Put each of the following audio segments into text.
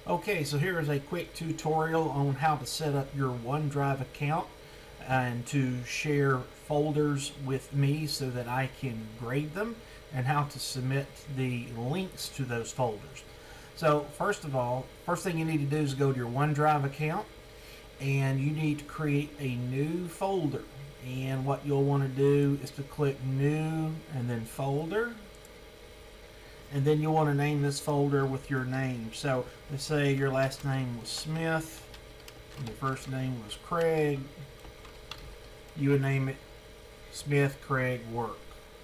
Okay, so here is a quick tutorial on how to set up your OneDrive account and to share folders with me so that I can grade them, and how to submit the links to those folders. So first of all, first thing you need to do is go to your OneDrive account and you need to create a new folder. And what you'll want to do is to click new and then folder, and then you'll want to name this folder with your name. So let's say your last name was Smith and your first name was Craig. You would name it Smith Craig Work,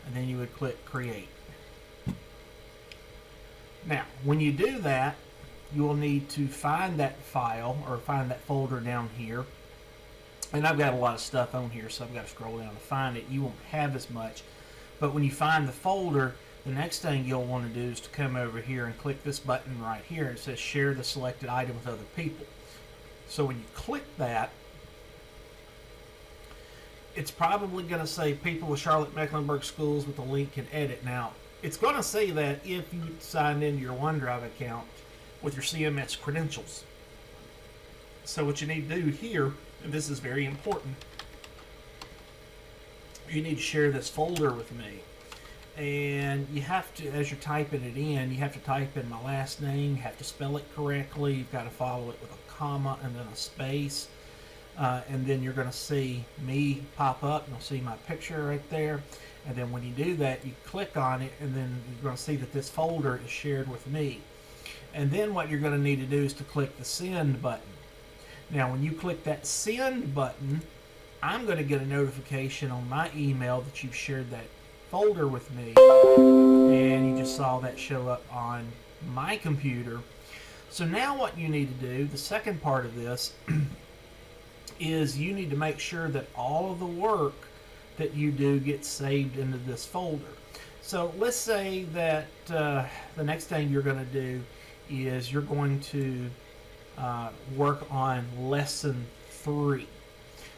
and then you would click create. Now when you do that, you will need to find that file or find that folder down here. And I've got a lot of stuff on here, so I've got to scroll down to find it. You won't have as much, but when you find the folder, the next thing you'll want to do is to come over here and click this button right here. It says share the selected item with other people. So when you click that, it's probably going to say people with Charlotte Mecklenburg schools with a link and edit. Now, it's going to say that if you signed into your OneDrive account with your CMS credentials. So what you need to do here, and this is very important, you need to share this folder with me. And you have to, as you're typing it in, you have to type in my last name, you have to spell it correctly, you've got to follow it with a comma and then a space, and then you're going to see me pop up, and you'll see my picture right there. And then when you do that, you click on it, and then you're going to see that this folder is shared with me. And then what you're going to need to do is to click the send button. Now when you click that send button, I'm going to get a notification on my email that you've shared that folder with me, and you just saw that show up on my computer. So now what you need to do, the second part of this, is you need to make sure that all of the work that you do gets saved into this folder. So let's say that the next thing you're going to do is you're going to work on lesson 3.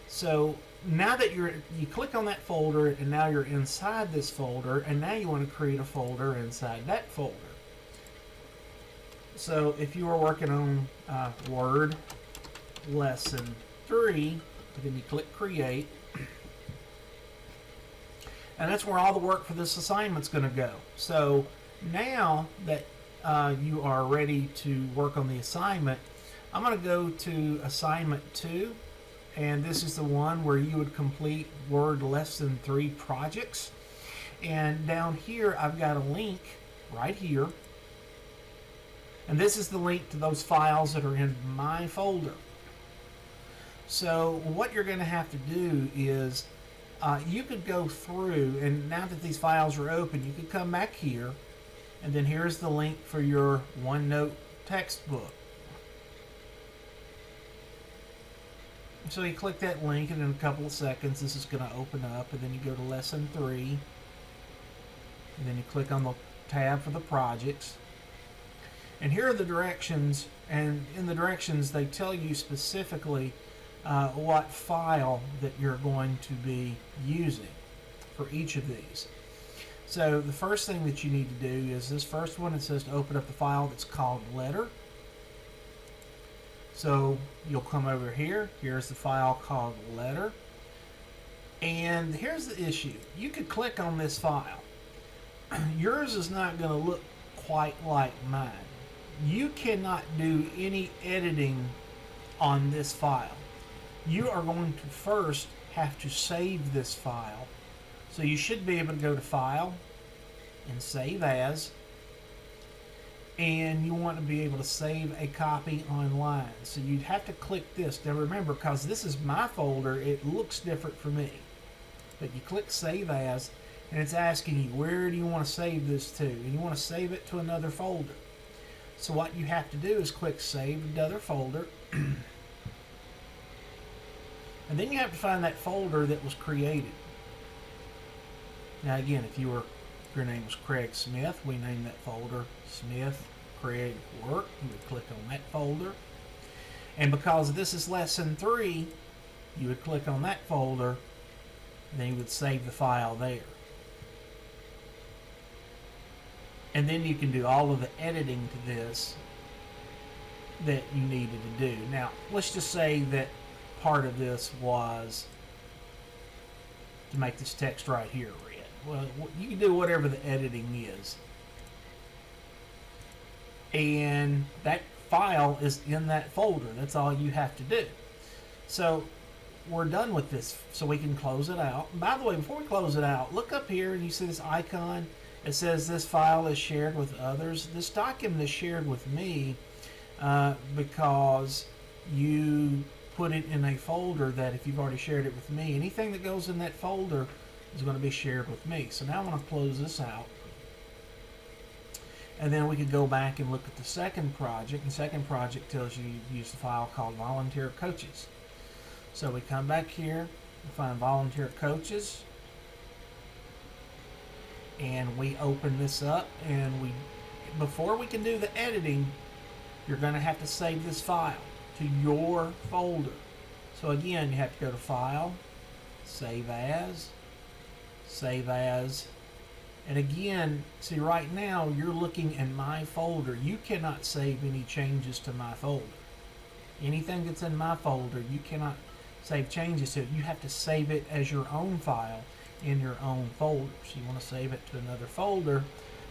So now that you click on that folder, and now you're inside this folder, and now you want to create a folder inside that folder. So if you were working on Word lesson 3, then you click create, and that's where all the work for this assignment's going to go. So now that you are ready to work on the assignment, I'm going to go to assignment 2, and this is the one where you would complete Word lesson 3 projects. And down here I've got a link right here, and this is the link to those files that are in my folder. So what you're going to have to do is you could go through, and now that these files are open, you could come back here, and then here's the link for your OneNote textbook. So you click that link, and in a couple of seconds this is going to open up, and then you go to lesson 3, and then you click on the tab for the projects, and here are the directions. And in the directions they tell you specifically what file that you're going to be using for each of these. So the first thing that you need to do is this first one. It says to open up the file that's called letter. So you'll come over here. Here's the file called letter. And here's the issue. You could click on this file. Yours is not going to look quite like mine. You cannot do any editing on this file. You are going to first have to save this file. So you should be able to go to File and Save As, and you want to be able to save a copy online. So you'd have to click this. Now remember, because this is my folder, it looks different for me. But you click Save As, and it's asking you, where do you want to save this to? And you want to save it to another folder. So what you have to do is click Save Another Folder. And then you have to find that folder that was created. Now again, if your name was Craig Smith, we named that folder Smith Craig Work. You would click on that folder. And because this is lesson 3, you would click on that folder, and then you would save the file there. And then you can do all of the editing to this that you needed to do. Now, let's just say that part of this was to make this text right here red. Well, you can do whatever the editing is. And that file is in that folder. That's all you have to do. So we're done with this, so we can close it out. And by the way, before we close it out, look up here and you see this icon. It says this file is shared with others. This document is shared with me because you put it in a folder that if you've already shared it with me, anything that goes in that folder is going to be shared with me. So now I'm going to close this out. And then we could go back and look at the second project. The second project tells you to use the file called Volunteer Coaches. So we come back here, we find Volunteer Coaches, and we open this up, and before we can do the editing, you're going to have to save this file to your folder. So again, you have to go to File, Save As, and again, see right now you're looking in my folder. You cannot save any changes to my folder. Anything that's in my folder, you cannot save changes to it. You have to save it as your own file in your own folder. So you want to save it to another folder.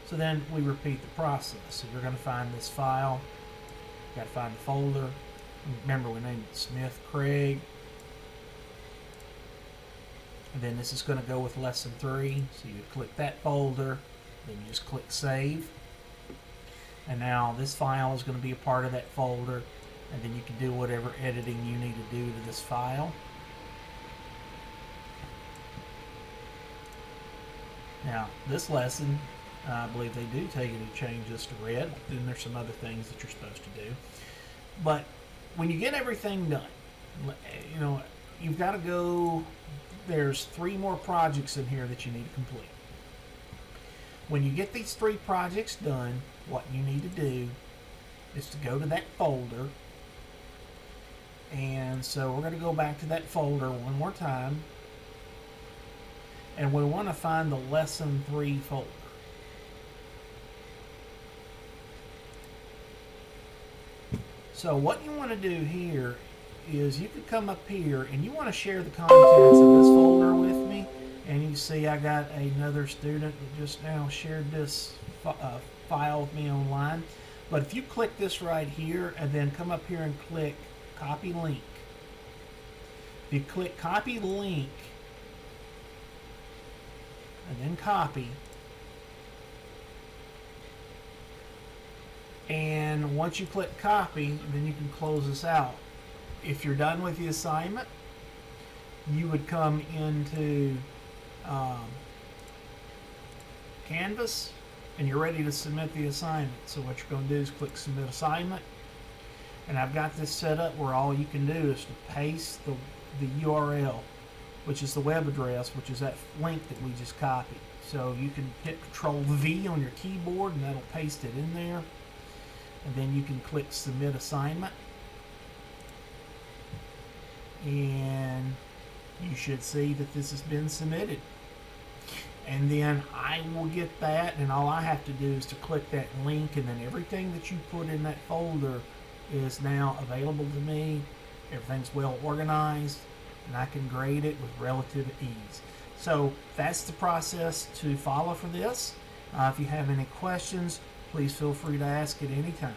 So then we repeat the process. So you're going to find this file. You've got to find the folder. Remember, we named it Smith Craig. And then this is going to go with lesson 3. So you click that folder, then you just click Save. And now this file is going to be a part of that folder, and then you can do whatever editing you need to do to this file. Now, this lesson, I believe they do tell you to change this to red. Then there's some other things that you're supposed to do. But when you get everything done, you know, you've got to go. There's 3 more projects in here that you need to complete. When you get these 3 projects done, what you need to do is to go to that folder. And so we're going to go back to that folder one more time. And we want to find the lesson 3 folder. So what you want to do here is you could come up here and you want to share the contents of this folder with me. And you see I got another student that just now shared this file with me online. But if you click this right here and then come up here and click Copy Link. If you click Copy Link and then copy, and once you click copy, then you can close this out. If you're done with the assignment, you would come into Canvas and you're ready to submit the assignment. So what you're going to do is click Submit Assignment, and I've got this set up where all you can do is to paste the URL, which is the web address, which is that link that we just copied. So you can hit Control V on your keyboard and that'll paste it in there, and then you can click Submit Assignment, and you should see that this has been submitted. And then I will get that, and all I have to do is to click that link, and then everything that you put in that folder is now available to me. Everything's well organized, and I can grade it with relative ease. So that's the process to follow for this. If you have any questions, please feel free to ask at any time.